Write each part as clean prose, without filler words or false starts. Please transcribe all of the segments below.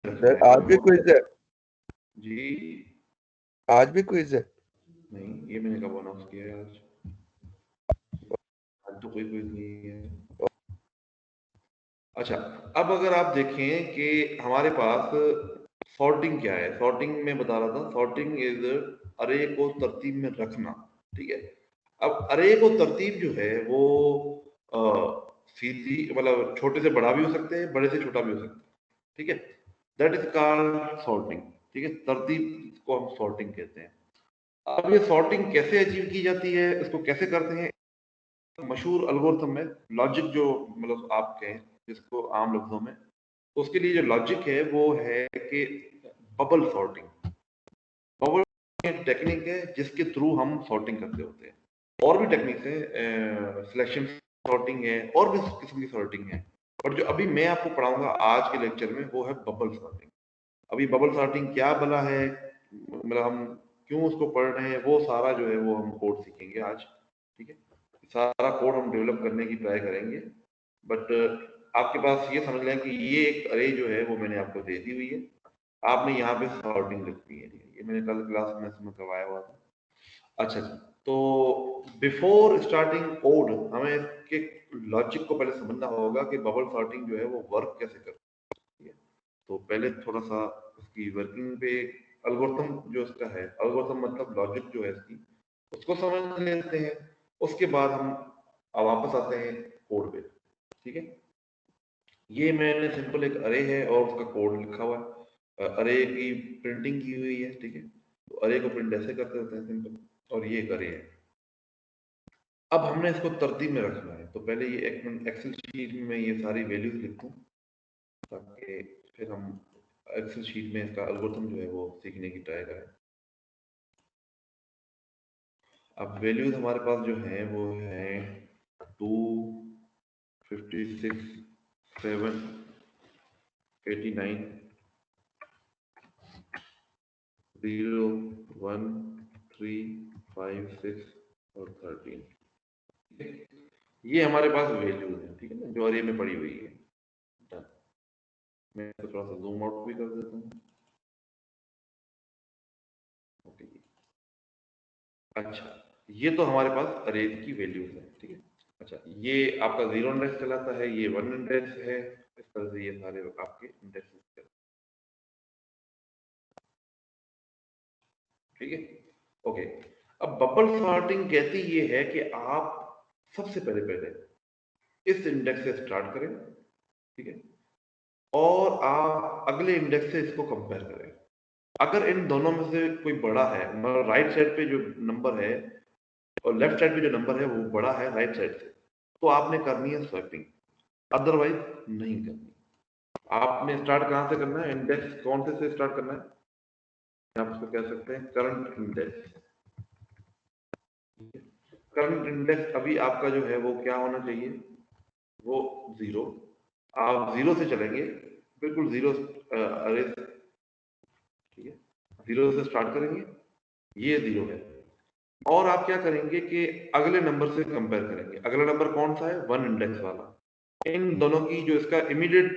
Sir आज भी quiz है? जी आज भी क्विज है? नहीं, ये मैंने कब अनाउंस किया है? आज तो कोई क्विज नहीं है। अच्छा, अब अगर आप देखें कि हमारे पास सॉर्टिंग क्या है, सॉर्टिंग में बता रहा था, सॉर्टिंग इज अरे को तरतीब में रखना। ठीक है, अब अरे को तरतीब जो है वो सीधी मतलब छोटे से बड़ा भी हो सकते हैं, बड़े से छोटा भी हो सकता है। ठीक है, दैट इज कॉल्ड सॉर्टिंग। ठीक है, तरतीब को हम सॉर्टिंग कहते हैं। अब ये सॉर्टिंग कैसे अचीव की जाती है, इसको कैसे करते हैं? मशहूर एल्गोरिथम है, लॉजिक जो मतलब आप कहें जिसको आम लफ्जों में, तो उसके लिए जो लॉजिक है वो है कि बबल सॉर्टिंग। बबल टेक्निक है जिसके थ्रू हम सॉर्टिंग करते होते हैं। और भी टेक्निक्स है, सिलेक्शन सॉर्टिंग है, और भी किस्म की सॉर्टिंग है, और जो अभी मैं आपको पढ़ाऊंगा आज के लेक्चर में वो है बबल सॉर्टिंग। अभी बबल सॉर्टिंग क्या भला है, मतलब हम क्यों उसको पढ़ रहे हैं, वो सारा जो है वो हम कोड सीखेंगे आज। ठीक है, सारा कोड हम डेवलप करने की ट्राई करेंगे। बट आपके पास ये समझ लें कि ये एक अरे जो है वो मैंने आपको दे दी हुई है, आपने यहाँ पे सॉर्टिंग लिखनी है। ये मैंने कल क्लास में इसमें करवाया हुआ था। अच्छा जी, तो बिफोर स्टार्टिंग कोड हमें इसके लॉजिक को पहले समझना होगा कि बबल सॉर्टिंग जो है वो वर्क कैसे करती है। तो पहले थोड़ा सा इसकी वर्किंग पे एल्गोरिथम जो इसका है, एल्गोरिथम मतलब लॉजिक जो है इसकी, उसको समझ लेते हैं। उसके बाद हम अब वापस आते हैं कोड पे। ठीक है, ये मैंने सिंपल एक अरे है और उसका कोड लिखा हुआ है, अरे की प्रिंटिंग की हुई है। ठीक है, तो अरे को प्रिंट ऐसे करते होते हैं सिंपल, और ये एक अरे है। अब हमने इसको तरतीब में रखना है, तो पहले ये एक एक्सेल शीट में ये सारी वैल्यूज लिखूं ताकि फिर हम एक्सेल शीट में इसका एल्गोरिथम जो है वो सीखने की ट्राई करें। अब वैल्यूज हमारे पास जो है वो है 2, 56, 7, 89, 0, 1, 3, 5, 6 और 13। ये हमारे पास वैल्यूज है, ठीक है ना, जो अरे में पड़ी हुई है। मैं तो थोड़ा सा जूम आउट भी कर देता हूँ। ओके, अच्छा, ये तो हमारे पास अरे की वैल्यूज है। ठीक है, अच्छा, ये आपका 0 इंडेक्स कहलाता है, ये 1 इंडेक्स है। इस तरह से ये सारे आपके इंडेक्स। ठीक है, ओके। अब बबल सॉर्टिंग कहती ये है कि आप सबसे पहले पहले इस इंडेक्स से स्टार्ट करें। ठीक है, और आप अगले इंडेक्स से इसको कंपेयर करें। अगर इन दोनों में से कोई बड़ा है, मतलब राइट साइड पे जो नंबर है और लेफ्ट साइड पे जो नंबर है वो बड़ा है राइट साइड से, तो आपने करनी है स्वैपिंग, अदरवाइज नहीं करनी। आपने स्टार्ट कहां से करना है, इंडेक्स कौन से स्टार्ट करना है, आप उसको कह सकते हैं करंट इंडेक्स। करंट इंडेक्स अभी आपका जो है वो क्या होना चाहिए, वो 0। आप 0 से चलेंगे, बिल्कुल 0 अरे, ठीक है, 0 से स्टार्ट करेंगे, ये 0 है। और आप क्या करेंगे कि अगले नंबर से कंपेयर करेंगे। अगला नंबर कौन सा है, 1 इंडेक्स वाला। इन दोनों की जो इसका इमीडिएट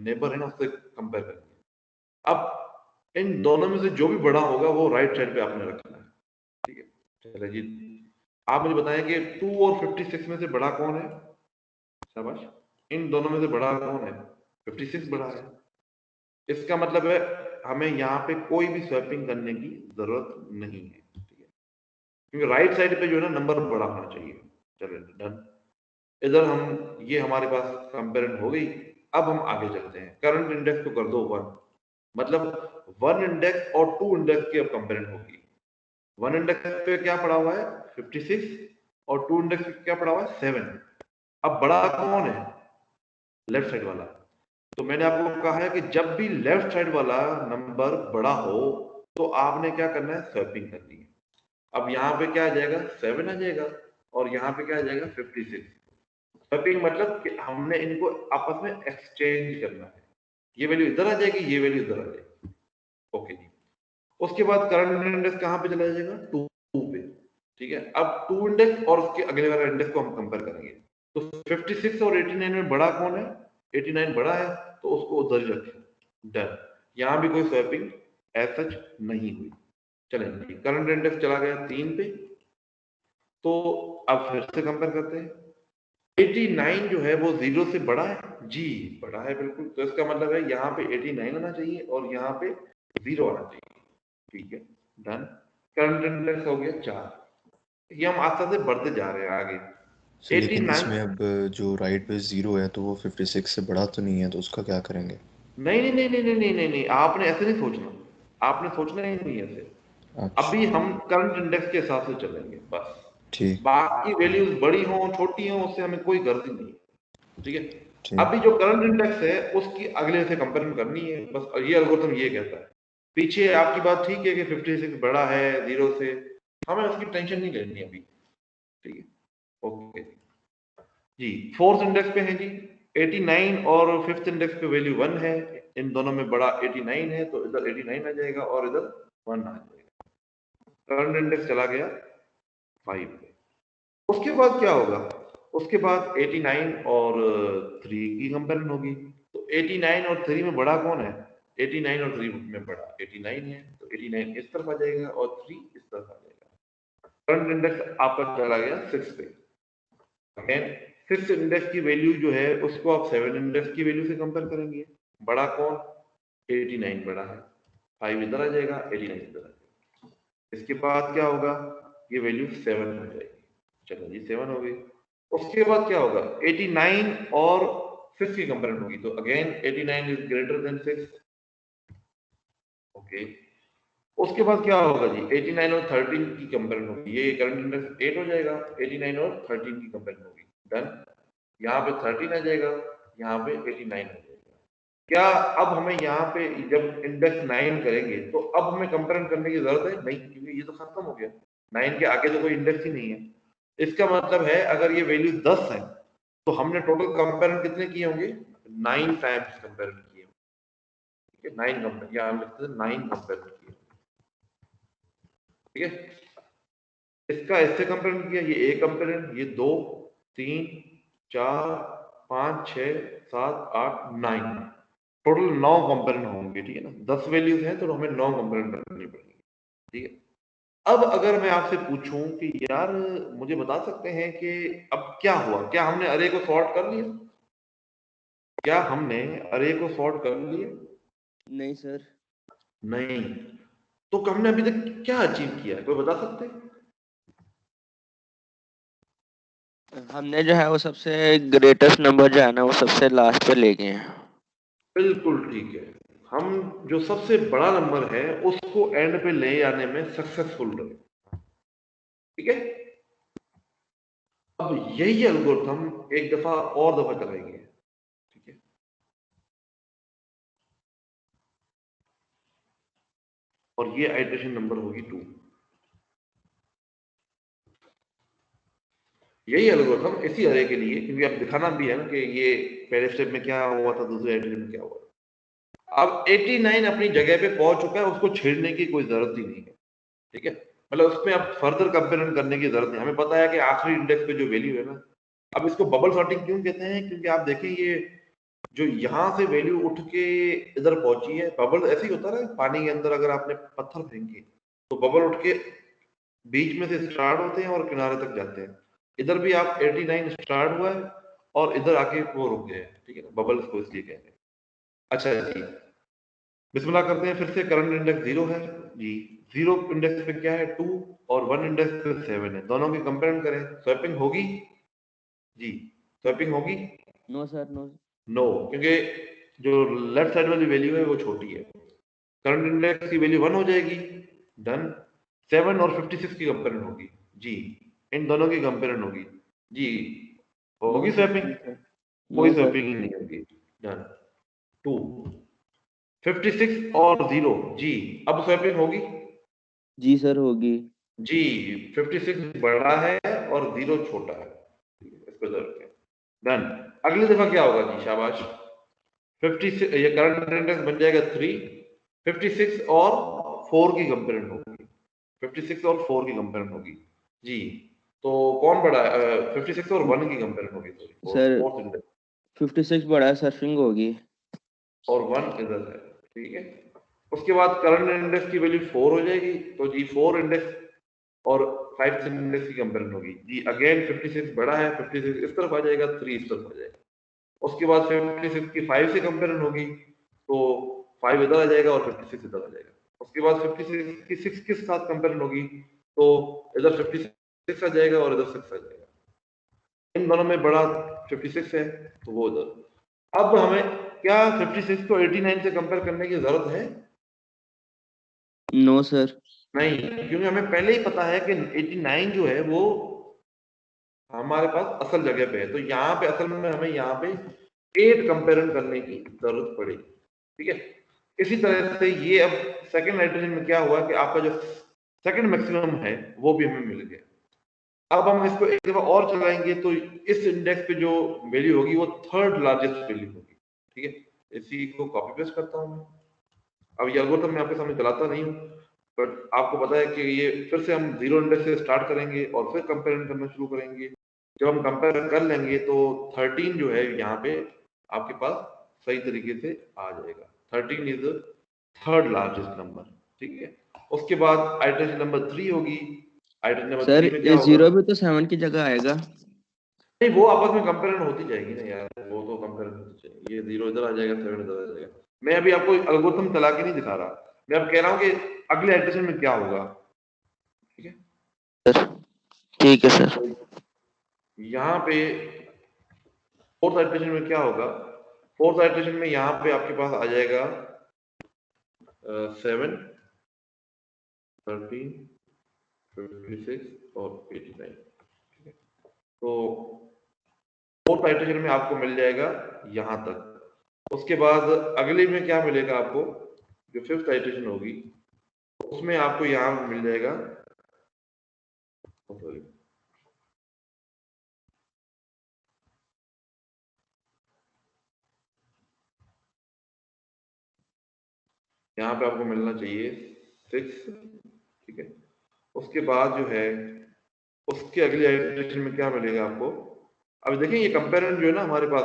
नेबर है ना, उससे कंपेयर करेंगे। अब इन दोनों में से जो भी बड़ा होगा वो राइट साइड पे आपने रखना है। ठीक है, चलिए जी, आप मुझे बताएं कि 2 और 56 में से बड़ा कौन है। शाबाश, इन दोनों में से बड़ा कौन है, 56 बड़ा है। इसका मतलब है हमें यहाँ पे कोई भी स्वैपिंग करने की जरूरत नहीं है। ठीक है, क्योंकि राइट साइड पे जो है ना नंबर बड़ा होना चाहिए। चलिए डन, इधर हम ये हमारे पास कंपेरिजन हो गई। अब हम आगे चलते हैं, करंट इंडेक्स को कर दो 1, मतलब 1 इंडेक्स और 2 इंडेक्स की अब कंपेरिजन होगी। 1 इंडेक्स पे क्या पड़ा हुआ है, 56, और 2 इंडेक्स पे क्या पड़ा हुआ है, 7। अब बड़ा कौन है, लेफ्ट साइड वाला। तो मैंने आपको कहा है कि जब भी लेफ्ट साइड वाला नंबर बड़ा हो तो आपने क्या करना है, स्वैपिंग करनी है। अब यहाँ पे क्या आ जाएगा, 7 आ जाएगा, और यहाँ पे क्या आ जाएगा, 56। स्वैपिंग मतलब कि हमने इनको आपस में एक्सचेंज करना है। ये वैल्यू इधर आ जाएगी, ये वैल्यू इधर आ जाएगी। ओके जी, उसके बाद करंट इंडेक्स कहाँ पे चला जाएगा, 2 पे। ठीक है, अब 2 इंडेक्स और उसके अगले वाला इंडेक्स को हम कंपेयर करेंगे। तो 56 और 89 में बड़ा कौन है, 89 बड़ा है, तो उसको उधर ही रखें। डन। यहाँ भी कोई स्वैपिंग एज सच नहीं हुई। चलेंगे, करंट इंडेक्स चला गया 3 पे। तो अब फिर से कंपेयर करते हैं। 89 जो है वो 0 से बड़ा है जी, बड़ा है बिल्कुल। तो इसका मतलब है यहाँ पे 89 आना चाहिए और यहाँ पे 0 आना चाहिए। ठीक है, डन। करंट इंडेक्स हो गया 4। ये हम आस्ते आस्ते बढ़ते जा रहे हैं आगे। सर लेकिन 89 इसमें अब जो राइट पे 0 है तो वो 56 से बड़ा तो नहीं है, तो उसका क्या करेंगे? नहीं नहीं नहीं नहीं नहीं नहीं नहीं नहीं, आपने ऐसे नहीं सोचना, आपने सोचना ही नहीं ऐसे। अभी अच्छा, हम करंट इंडेक्स के हिसाब से चलेंगे बस। ठीक बाकी वैल्यूज बड़ी हो छोटी हो उससे हमें कोई गर्ज नहीं है। ठीक है, ठीक। अभी जो करंट इंडेक्स है उसकी अगले से कंपेरिजन करनी है बस। ये एल्गोरिथम ये कहता है। पीछे आपकी बात ठीक है कि 56 बड़ा है 0 से, हमें उसकी टेंशन नहीं लेनी अभी। ठीक है, ओके जी। फोर्थ इंडेक्स पे है जी 89 और फिफ्थ इंडेक्स पे वैल्यू 1 है। इन दोनों में बड़ा 89 है तो इधर 89 आ जाएगा और इधर 1 आ जाएगा। करंट इंडेक्स चला गया 5 पे। उसके बाद क्या होगा? उसके बाद 89 और 3 की कंपेरिजन होगी। तो 89 और 3 में बड़ा कौन है? 89 और 3 में बड़ा 89 है, तो 89 इस तरफ आ जाएगा और 3 इस तरफ आ जाएगा। करंट इंडेक्स आपका चला गया 6 पे। अगेन 6 इंडेक्स की वैल्यू जो है उसको आप 7 इंडेक्स की वैल्यू से कंपेयर करेंगे। बड़ा कौन? 89 बड़ा है। 5 इधर आ जाएगा, 89 इधर आ जाएगा। इसके बाद क्या होगा? ये वैल्यू 7 हो जाएगी। चलो जी 7 हो गई। उसके बाद क्या होगा? 89 और 6 की कंपेरिजन होगी। तो again 89 is greater than 6। Okay, उसके बाद क्या होगा जी? 89 और 13 की कंपेरिजन होगी। ये करंट इंडेक्स 8 हो जाएगा। 89 और 13 की कंपेरिजन होगी। डन। यहाँ पे 13 आ जाएगा, यहाँ पे 89 आ जाएगा। क्या अब हमें यहाँ पे जब इंडेक्स 9 करेंगे तो अब हमें कंपेरिजन करने की जरूरत है? नहीं, क्योंकि ये तो खत्म हो गया। 9 के आगे तो कोई इंडेक्स ही नहीं है। इसका मतलब है अगर ये वैल्यू 10 है तो हमने टोटल कंपेरिजन कितने किए होंगे? 9 टाइम्स कंपेरिजन किए। ठीक है, 9 कंपेरिजन, यहाँ हम लिखते हैं 9 कंपेरिजन किए। ठीक है, इसका इससे कंपेरिजन किया, ये एक कंपेरिजन, ये 2 3 4 5 6 7 8 9, टोटल 9 कंपेरिजन होंगे। ठीक है ना, 10 वैल्यूज हैं तो हमें 9 कंपेरिजन करनी पड़ेगी। ठीक है, अब अगर मैं आपसे पूछूं कि यार मुझे बता सकते हैं कि अब क्या हुआ? क्या हमने अरे को सॉर्ट कर लिया? क्या हमने अरे को सॉर्ट कर लिया? नहीं सर। नहीं। तो हमने अभी तक क्या अचीव किया है, कोई बता सकते हैं? हमने जो है वो सबसे ग्रेटेस्ट नंबर जो है ना वो सबसे लास्ट पे ले गए हैं। बिल्कुल ठीक है, हम जो सबसे बड़ा नंबर है उसको एंड पे ले आने में सक्सेसफुल रहे। ठीक है, अब यही एल्गोरिथम एक दफा और दफा चलाएंगे। ठीक है, और ये आइटरेशन नंबर होगी 2। यही एल्गोरिथम इसी अरे के लिए, क्योंकि अब दिखाना भी है ना कि ये पहले स्टेप में क्या हुआ था, दूसरे आइटरेशन में क्या हुआ। अब 89 अपनी जगह पे पहुंच चुका है, उसको छेड़ने की कोई जरूरत ही नहीं है। ठीक है, मतलब उसमें अब फर्दर कंपेरिजन करने की जरूरत नहीं। हमें पता है कि आखिरी इंडेक्स पे जो वैल्यू है ना, अब इसको बबल सॉर्टिंग क्यों कहते हैं? क्योंकि आप देखें ये जो यहाँ से वैल्यू उठ के इधर पहुंची है, बबल ऐसे ही होता है ना पानी के अंदर, अगर आपने पत्थर फेंके तो बबल उठ के बीच में से स्टार्ट होते हैं और किनारे तक जाते हैं। इधर भी आप 89 स्टार्ट हुआ है और इधर आके वो रुक गए। ठीक है ना, बबल इसको इसलिए कहते हैं। अच्छा जी, बिस्मिल्लाह करते हैं फिर से। करंट इंडेक्स 0 है जी। 0 इंडेक्स पे क्या है? 2 और 1 इंडेक्स पे 7 है। दोनों की कंपेरिजन करें, स्वैपिंग होगी जी? स्वैपिंग होगी? No sir, no. नो, क्योंकि जो लेफ्ट साइड वाली वैल्यू है वो छोटी है। करंट इंडेक्स की वैल्यू 1 हो जाएगी। डन। 7 और 56 की कंपेरिजन होगी जी, इन दोनों की कंपेरिजन होगी जी। नो होगी सर, स्वैपिंग? No sir. कोई नो सर। स्वैपिंग ही नहीं होगी। डन। 2 56 और 0 जी, अब स्वैपिंग होगी जी सर, होगी। जी। 56 बड़ा है और 0 छोटा है, इसको जरूर रखें। डन। अगली दफा क्या होगा जी? शाबाश। 56, ये करंट इंडेक्स बन जाएगा 3। 56 और 4 की कंपेरिजन होगी। 56 और 4 की कंपेरिजन होगी जी। तो कौन बड़ा है? 56 और 1 की कंपेरिजन होगी, सॉरी, सर फोर्थ इंडेक्स। 56 बड़ा है, सर्फिंग होगी। और 1 इधर है। ठीक है। उसके बाद करंट इंडेक्स की वैल्यू 4 हो जाएगी, तो जी 4 इंडेक्स और 5 इंडेक्स की कंपेरिजन होगी जी। अगेन 56 बड़ा है, 56 इस तरफ आ जाएगा, 3 इस तरफ आ जाएगा। उसके बाद 56 की 5 से कंपेरिजन होगी, तो 5 इधर आ जाएगा और 56 इधर आ जाएगा। उसके बाद 56 की 6 के साथ कंपेरिजन होगी, तो इधर 56 आ जाएगा और इधर 6 आ जाएगा। इन दोनों में बड़ा 56 है, तो वो इधर। अब हमें क्या 56 को 89 से कंपेयर करने की जरूरत है? No sir. नहीं, क्योंकि हमें पहले ही पता है कि 89 जो है वो हमारे पास असल जगह पे है, तो यहाँ पे असल में हमें यहाँ पे 8 कंपेरिजन करने की जरूरत पड़ेगी। ठीक है। इसी तरह से ये अब सेकंड नाइट्रोजन में क्या हुआ कि आपका जो सेकंड मैक्सिमम है वो भी हमें मिल गया। अब हम इसको एक दफा और चलाएंगे, तो इस इंडेक्स पे जो वैल्यू होगी वो थर्ड लार्जेस्ट वैल्यू होगी। ठीक है। इसी को कॉपी पेस्ट करता हूँ मैं। अब ये एल्गोरिथम मैं आपके सामने चलाता नहीं हूँ, बट आपको पता है कि ये फिर से हम जीरो इंडेक्स से स्टार्ट करेंगे और फिर कंपेरिजन करना शुरू करेंगे। जब हम कंपेयर कर लेंगे तो 13 जो है यहाँ पे आपके पास सही तरीके से आ जाएगा। 13 is the third largest number. ठीक है। उसके बाद आइटरेशन नंबर 3 होगी। आइटरेशन नंबर सर 3 में क्या ये होगा? जीरो भी तो 7 की जगह आएगा। नहीं, वो आपस में कंपेरिजन होती जाएगी ना यार, वो तो कंपेरिजन होती जाएगी। ये 0 इधर आ जाएगा, 7 इधर आ जाएगा। मैं अभी आपको एल्गोरिथम चला के नहीं दिखा रहा, मैं अब कह रहा हूँ कि अगले आइटरेशन में क्या होगा। ठीक है। सर ठीक है सर। यहाँ पे फोर्थ आइटरेशन में क्या होगा? फोर्थ आइटरेशन में यहाँ पे आपके पास आ जाएगा 7, 13, 56 और 89। ठीक है। तो फोर्थ आइटरेशन में आपको मिल जाएगा यहाँ तक। उसके बाद अगले में क्या मिलेगा आपको? जो फिफ्थ आइटरेशन होगी उसमें आपको यहाँ मिल जाएगा, सॉरी, यहाँ पे आपको मिलना चाहिए 6। ठीक है। उसके बाद जो है उसके अगले आइटरेशन में क्या मिलेगा आपको? अब देखें ये कंपेरिजन जो है ना हमारे पास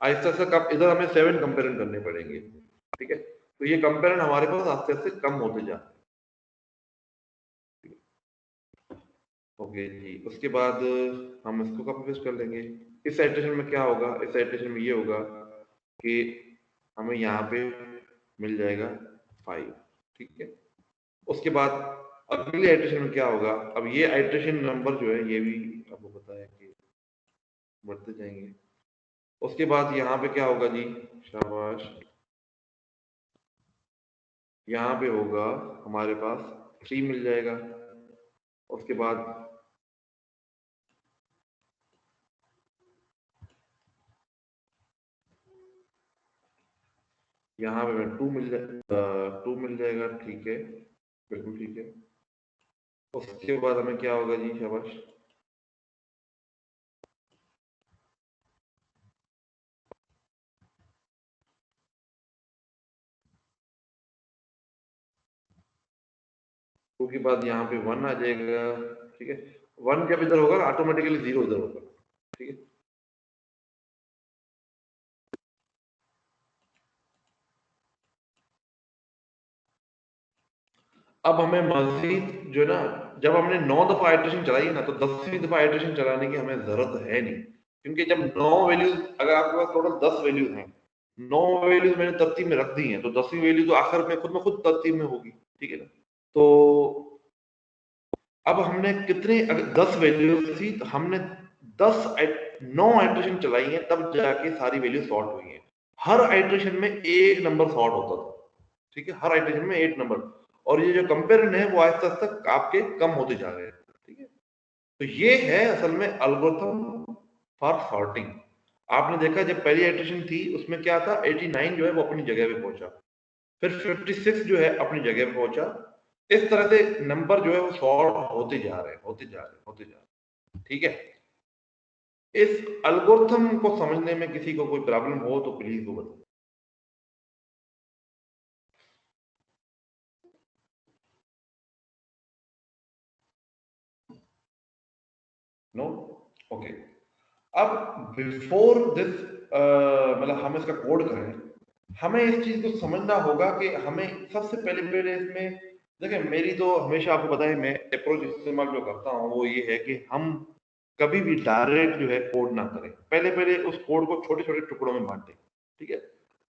आहिस्ता आहिस्ता कब इधर हमें 7 कंपेरिजन करने पड़ेंगे। ठीक है। तो ये कंपेरिजन हमारे पास आस्ते आस्ते कम होते जा रहे हैं। ओके जी। उसके बाद हम इसको कॉपी पेस्ट कर लेंगे। इस आइटरेशन में क्या होगा? इस आइटरेशन में ये होगा कि हमें यहाँ पे मिल जाएगा 5। ठीक है। उसके बाद अगले आइटरेशन में क्या होगा? अब ये आइटरेशन नंबर जो है ये भी आपको पता है कि बढ़ते जाएंगे। उसके बाद यहाँ पे क्या होगा जी? शाबाश। यहाँ पे होगा हमारे पास 3 मिल जाएगा। उसके बाद यहाँ पे 2 मिल जाएगा। ठीक है, बिल्कुल ठीक है। उसके बाद हमें क्या होगा जी? शाबाश। टू के बाद यहाँ पे 1 आ जाएगा। ठीक है। 1 जब इधर होगा ऑटोमेटिकली 0 इधर होगा। ठीक है। अब हमें मजीद जो है ना, जब हमने 9 दफा आइटरेशन चलाई है ना, तो 10वीं दफा आइटरेशन चलाने की हमें जरूरत है नहीं, क्योंकि जब 9 वैल्यूज, अगर आपके पास टोटल 10 वैल्यूज हैं, 9 वैल्यूज मैंने तरतीब में रख दी हैं, तो 10वीं वैल्यू तो आखिर में खुद तरतीब में होगी। ठीक है ना। तो अब हमने कितने, अगर 10 वैल्यूज थी तो हमने 9 आइटरेशन चलाई है, तब जाके सारी वैल्यू सॉर्ट हुई है। हर आइटरेशन में एक नंबर सॉर्ट होता था। ठीक है। हर आइटरेशन में 8 नंबर, और ये जो कंपेरिजन है वो आहिस्ता आहिस्ता आपके कम होते जा रहे हैं। ठीक है। तो ये है असल में एल्गोरिथम फॉर सॉर्टिंग। आपने देखा जब पहली आइटरेशन थी उसमें क्या था, 89 जो है वो अपनी जगह पे पहुंचा, फिर 56 जो है अपनी जगह पे पहुंचा। इस तरह से नंबर जो है वो सॉर्ट होते जा रहे हैं, होते जा रहे हैं, होते जा रहे हैं। ठीक है। इस एल्गोरिथम को समझने में किसी को कोई प्रॉब्लम हो तो प्लीज वो बताओ। नो? ओके। अब बिफोर दिस, मतलब हम इसका कोड करें हमें इस चीज को समझना होगा कि हमें सबसे पहले इसमें देखिए, मेरी तो हमेशा आपको पता है मैं अप्रोच इस्तेमाल जो करता हूँ वो ये है कि हम कभी भी डायरेक्ट जो है कोड ना करें, पहले उस कोड को छोटे छोटे टुकड़ों में बांटें। ठीक है,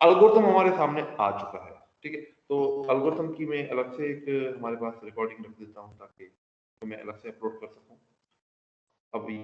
एल्गोरिथम हमारे सामने आ चुका है। ठीक है, तो एल्गोरिथम की मैं अलग से एक हमारे पास रिकॉर्डिंग रख देता हूँ ताकि तो मैं अलग से अपलोड कर सकूँ। अभी